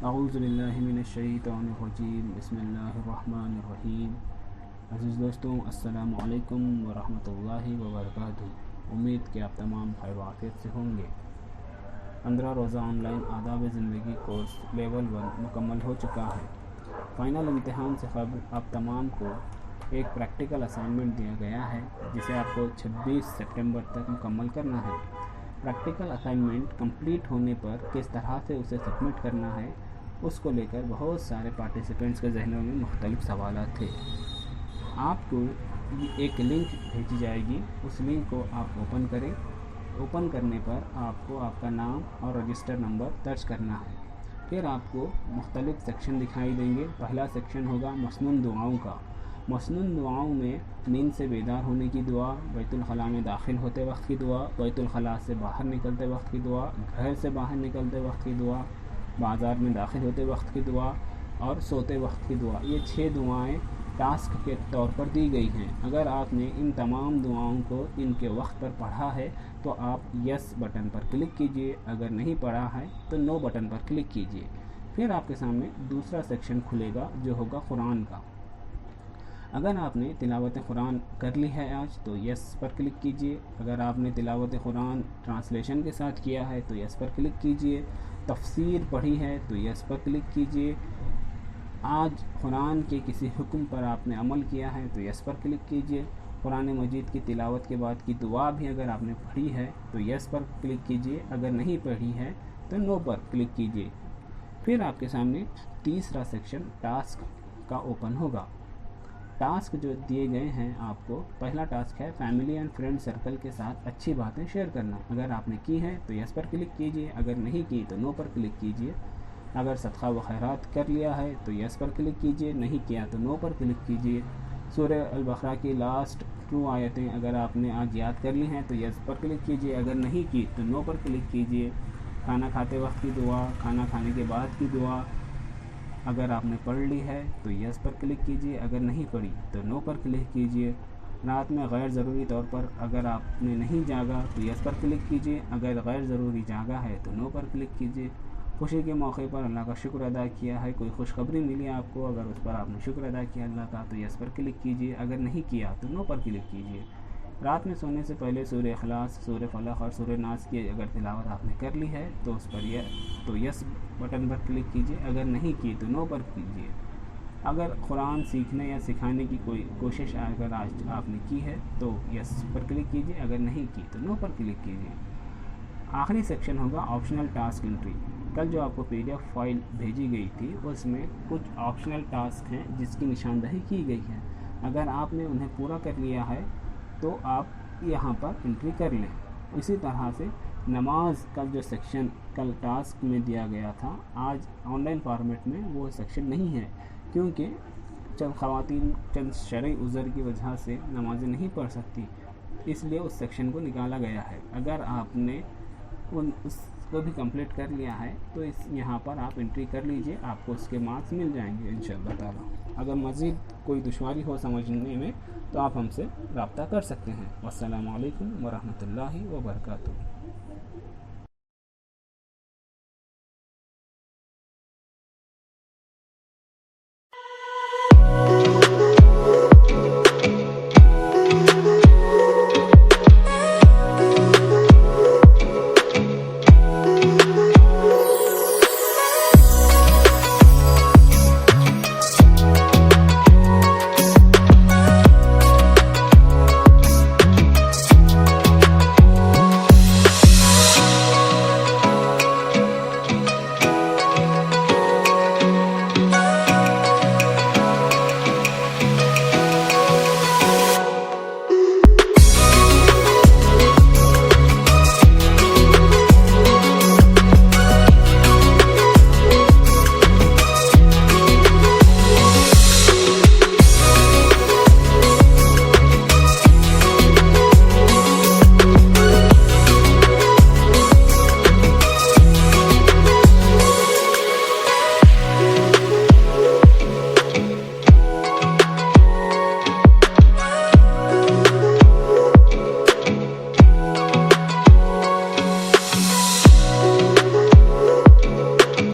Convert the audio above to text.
अऊज़ु बिल्लाहि मिनश्शैतानिर्रजीम बिस्मिल्लाहिर्रहमानिर्रहीम। अज़ीज़ दोस्तों, अस्सलामु अलैकुम वरहमतुल्लाहि वबरकातुहू। उम्मीद कि आप तमाम खैर व आफियत से होंगे। 15 रोज़ा ऑनलाइन आदाब ज़िंदगी कोर्स लेवल 1 मुकम्मल हो चुका है। फ़ाइनल इम्तिहान से क़ब्ल आप तमाम को एक प्रैक्टिकल असाइनमेंट दिया गया है जिसे आपको 26 सितंबर तक मुकम्मल करना है। प्रैक्टिकल असाइनमेंट कंप्लीट होने पर किस तरह से उसे सबमिट करना है, उसको लेकर बहुत सारे पार्टिसिपेंट्स के जहनों में मुख्तलिफ सवाल थे। आपको एक लिंक भेजी जाएगी, उस लिंक को आप ओपन करें। ओपन करने पर आपको आपका नाम और रजिस्टर नंबर दर्ज करना है। फिर आपको मुख्तलिफ सेक्शन दिखाई देंगे। पहला सेक्शन होगा मसनून दुआओं का। मसनून दुआओं में नींद से बेदार होने की दुआ, बैतुल खला में दाखिल होते वक्त की दुआ, बैतुल खला से बाहर निकलते वक्त की दुआ, घर से बाहर निकलते वक्त की दुआ, बाज़ार में दाखिल होते वक्त की दुआ और सोते वक्त की दुआ। ये 6 दुआएं टास्क के तौर पर दी गई हैं। अगर आपने इन तमाम दुआओं को इनके वक्त पर पढ़ा है तो आप यस बटन पर क्लिक कीजिए, अगर नहीं पढ़ा है तो नो बटन पर क्लिक कीजिए। फिर आपके सामने दूसरा सेक्शन खुलेगा जो होगा कुरान का। अगर आपने तिलावत कुरान कर ली है आज तो यस पर क्लिक कीजिए। अगर आपने तिलावत कुरान ट्रांसलेशन के साथ किया है तो यस पर क्लिक कीजिए। तफसीर पढ़ी है तो यस पर क्लिक कीजिए। आज कुरान के किसी हुक्म पर आपने अमल किया है तो यस पर क्लिक कीजिए। कुरान मजीद की तिलावत के बाद की दुआ भी अगर आपने पढ़ी है तो यस पर क्लिक कीजिए। अगर नहीं पढ़ी है तो नो पर क्लिक कीजिए। फिर आपके सामने तीसरा सेक्शन टास्क का ओपन होगा। टास्क जो दिए गए हैं आपको, पहला टास्क है फैमिली एंड फ्रेंड सर्कल के साथ अच्छी बातें शेयर करना। अगर आपने की है तो यस पर क्लिक कीजिए, अगर नहीं की तो नो पर क्लिक कीजिए। अगर सदका व खैरात कर लिया है तो यस पर क्लिक कीजिए, नहीं किया तो नो पर क्लिक कीजिए। सूरह अल-बक़रा की लास्ट 2 आयतें अगर आपने आज याद कर ली हैं तो यस पर क्लिक कीजिए, अगर नहीं की तो नो पर क्लिक कीजिए। खाना खाते वक्त की दुआ, खाना खाने के बाद की दुआ अगर आपने पढ़ ली है तो यस पर क्लिक कीजिए, अगर नहीं पढ़ी तो नो पर क्लिक कीजिए। रात में गैर ज़रूरी तौर पर अगर आपने नहीं जागा तो यस पर क्लिक कीजिए, अगर गैर ज़रूरी जागा है तो नो पर क्लिक कीजिए। खुशी के मौके पर अल्लाह का शुक्र अदा किया है, कोई खुशखबरी मिली आपको, अगर उस पर आपने शुक्र अदा किया अल्लाह का तो यस पर क्लिक कीजिए, अगर नहीं किया तो नो पर क्लिक कीजिए। रात में सोने से पहले सूरह इखलास, सूरह फलक और सूरह नास की अगर तिलावत आपने कर ली है तो उस पर यस बटन पर क्लिक कीजिए, अगर नहीं की तो नो पर कीजिए। अगर कुरान सीखने या सिखाने की कोई कोशिश अगर आज आपने की है तो यस पर क्लिक कीजिए, अगर नहीं की तो नो पर क्लिक कीजिए। आखिरी सेक्शन होगा ऑप्शनल टास्क एंट्री। कल जो आपको PDF फाइल भेजी गई थी उसमें कुछ ऑप्शनल टास्क हैं जिसकी निशानदही की गई है। अगर आपने उन्हें पूरा कर लिया है तो आप यहाँ पर एंट्री कर लें। इसी तरह से नमाज का जो सेक्शन कल टास्क में दिया गया था, आज ऑनलाइन फॉर्मेट में वो सेक्शन नहीं है, क्योंकि चंद ख़वातीन चंद शरई उज़र की वजह से नमाज़ें नहीं पढ़ सकती, इसलिए उस सेक्शन को निकाला गया है। अगर आपने उसको भी कंप्लीट कर लिया है तो यहाँ पर आप एंट्री कर लीजिए, आपको उसके मार्क्स मिल जाएंगे इंशाअल्लाह ताला। अगर मज़ीद कोई दुश्वारी हो समझने में तो आप हमसे रब्ता कर सकते हैं। वस्सलामु अलैकुम वरहमतुल्लाहि वबरकातुहू।